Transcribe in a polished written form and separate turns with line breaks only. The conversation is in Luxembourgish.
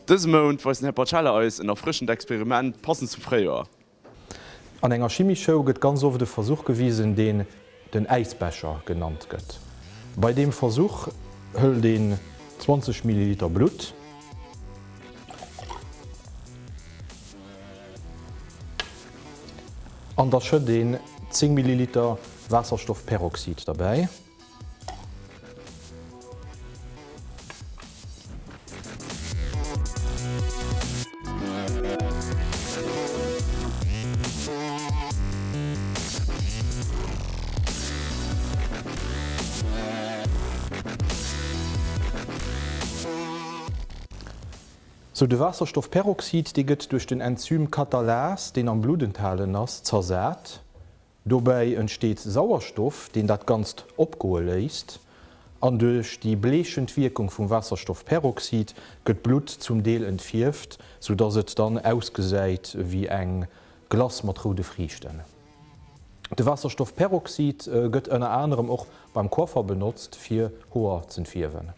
Diesen Monat weisen Herr Barcella aus ein erfrischendes Experiment passend zu Frühjahr.
An enger Chemieshow gëtt ganz oft de Versuch gewiesen, den Eisbecher genannt gëtt. Bei dem Versuch hëll den 20 ml Blut, an der schëtt den 10 ml Wasserstoffperoxid dabei. So de Wasserstoffperoxid die gëtt durch den Enzym Katalas, den am Blut enthalen ass, zersät. Dobei entsteht Sauerstoff, den dat ganz opgeléist. An durch die bleechend Wirkung vum Wasserstoffperoxid gëtt Blut zum Deel entwirft, sodass et dann ausgesäit wie eng Glas mat Rude Friestelle. De Wasserstoffperoxid gëtt ënner anderem auch beim Koffer benutzt fir Hoer zu entwirwen.